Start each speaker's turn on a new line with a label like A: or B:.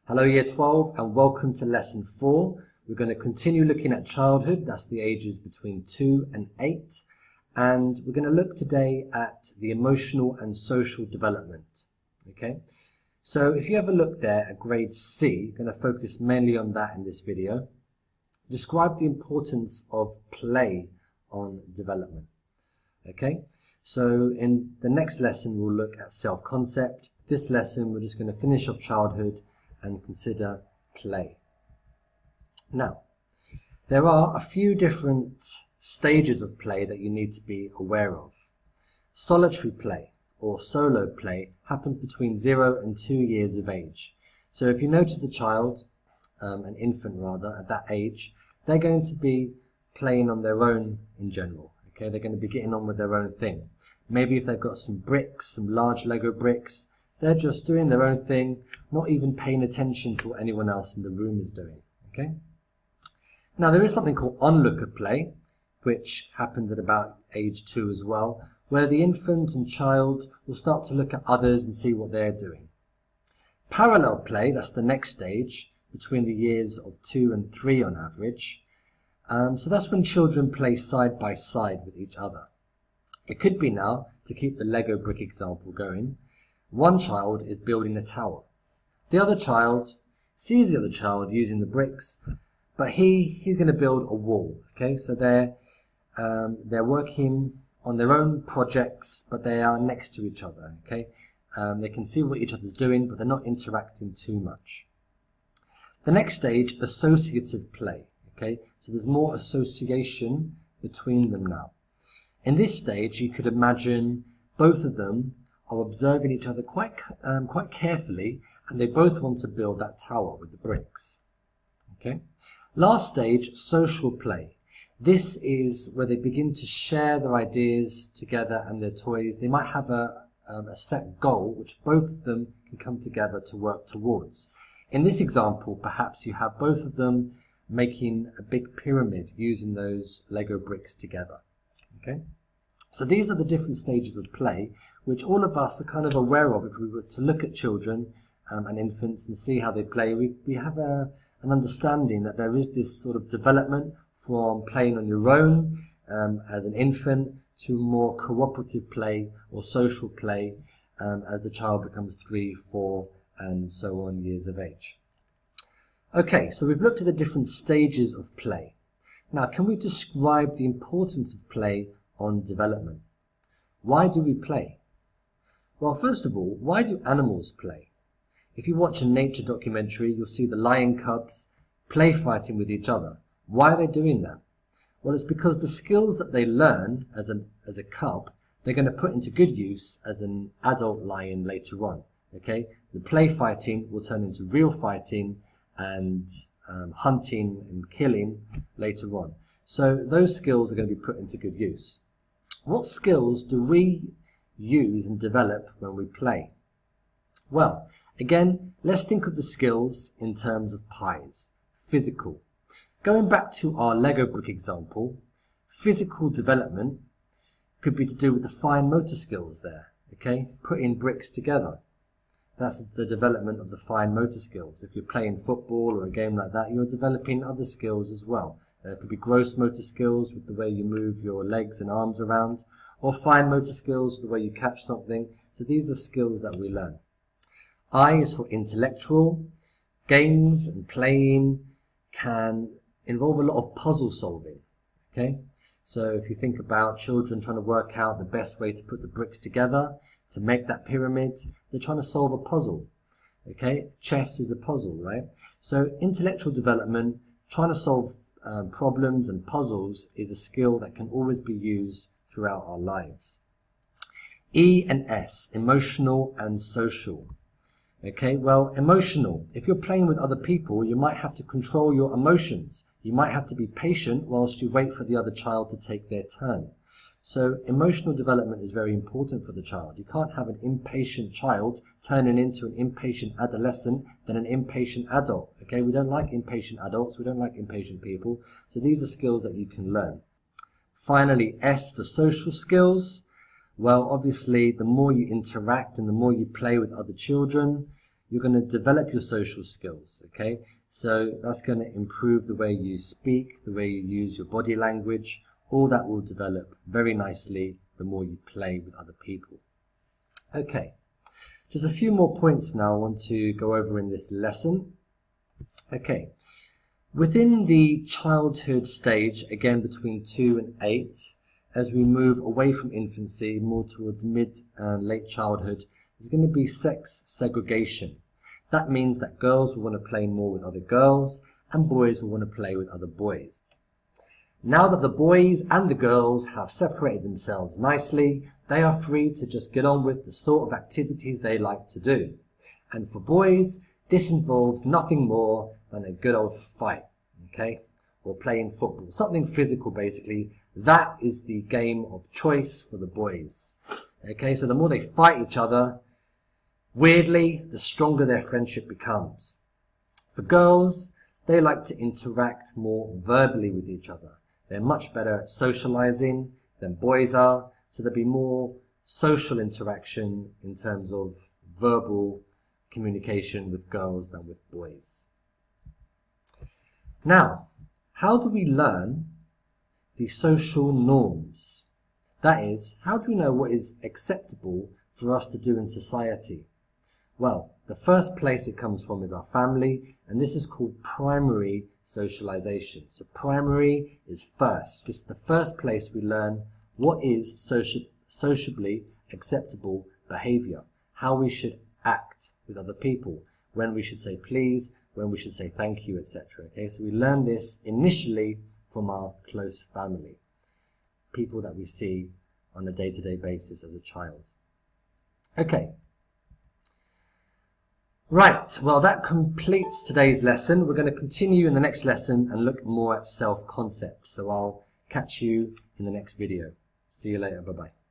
A: Hello Year 12 and welcome to Lesson 4. We're going to continue looking at childhood, that's the ages between 2 and 8. And we're going to look today at the emotional and social development. Okay, so if you have a look there at grade C, you're going to focus mainly on that in this video. Describe the importance of play on development. Okay, so in the next lesson we'll look at self-concept. This lesson we're just going to finish off childhood and consider play. Now, there are a few different stages of play that you need to be aware of. Solitary play or solo play happens between 0 and 2 years of age. So if you notice a child, an infant rather, at that age, they're going to be playing on their own in general. Okay, they're going to be getting on with their own thing. Maybe if they've got some bricks, some large Lego bricks, they're just doing their own thing, not even paying attention to what anyone else in the room is doing. Okay. Now there is something called onlooker play, which happens at about age 2 as well, where the infant and child will start to look at others and see what they're doing. Parallel play, that's the next stage, between the years of 2 and 3 on average. So that's when children play side by side with each other. It could be now, to keep the Lego brick example going, one child is building a tower. The other child sees the other child using the bricks, but he's going to build a wall. Okay, so they're working on their own projects, but they are next to each other. Okay, they can see what each other's doing, but they're not interacting too much. The next stage, associative play. Okay, so there's more association between them now. In this stage, you could imagine both of them are observing each other quite carefully, and they both want to build that tower with the bricks. Okay. Last stage, social play. This is where they begin to share their ideas together and their toys. They might have a set goal which both of them can come together to work towards. In this example, perhaps you have both of them making a big pyramid using those Lego bricks together. Okay. So these are the different stages of play which all of us are kind of aware of. If we were to look at children and infants and see how they play, we have an understanding that there is this sort of development from playing on your own as an infant to more cooperative play or social play as the child becomes 3, 4 and so on years of age. Okay, so we've looked at the different stages of play. Now, can we describe the importance of play on development? Why do we play? Well, first of all, why do animals play? If you watch a nature documentary, you'll see the lion cubs play fighting with each other. Why are they doing that? Well, it's because the skills that they learn as a cub, they're going to put into good use as an adult lion later on. Okay, the play fighting will turn into real fighting and hunting and killing later on. So those skills are going to be put into good use. What skills do we use and develop when we play? Well, again, let's think of the skills in terms of pies. Physical. Going back to our Lego brick example, physical development could be to do with the fine motor skills there. Okay, putting bricks together. That's the development of the fine motor skills. If you're playing football or a game like that, you're developing other skills as well. There could be gross motor skills with the way you move your legs and arms around, or fine motor skills, the way you catch something. So these are skills that we learn. I is for intellectual. Games and playing can involve a lot of puzzle solving. Okay, so if you think about children trying to work out the best way to put the bricks together, to make that pyramid, they're trying to solve a puzzle. Okay, chess is a puzzle, right? So intellectual development, trying to solve problems and puzzles is a skill that can always be used throughout our lives. E and S, emotional and social. Okay, well, emotional. If you're playing with other people, you might have to control your emotions. You might have to be patient whilst you wait for the other child to take their turn. So emotional development is very important for the child. You can't have an impatient child turning into an impatient adolescent, then an impatient adult. Okay, we don't like impatient adults. We don't like impatient people. So these are skills that you can learn. Finally, S for social skills. Well, obviously, the more you interact and the more you play with other children, you're going to develop your social skills, okay? So that's going to improve the way you speak, the way you use your body language. All that will develop very nicely the more you play with other people. Okay, just a few more points now I want to go over in this lesson. Okay, within the childhood stage, again between 2 and 8, as we move away from infancy, more towards mid and late childhood, there's going to be sex segregation. That means that girls will want to play more with other girls and boys will want to play with other boys. Now that the boys and the girls have separated themselves nicely, they are free to just get on with the sort of activities they like to do. And for boys, this involves nothing more than a good old fight, okay? Or playing football, something physical basically. That is the game of choice for the boys. Okay, so the more they fight each other, weirdly, the stronger their friendship becomes. For girls, they like to interact more verbally with each other. They're much better at socializing than boys are, so there'll be more social interaction in terms of verbal communication with girls than with boys. Now, how do we learn the social norms? That is, how do we know what is acceptable for us to do in society? Well, the first place it comes from is our family, and this is called primary socialization. So primary is first. This is the first place we learn what is sociably acceptable behavior, how we should act with other people, when we should say please, when we should say thank you, etc. Okay, so we learn this initially from our close family, people that we see on a day-to-day basis as a child. Okay. Right, well that completes today's lesson. We're going to continue in the next lesson and look more at self-concept. So I'll catch you in the next video. See you later, bye-bye.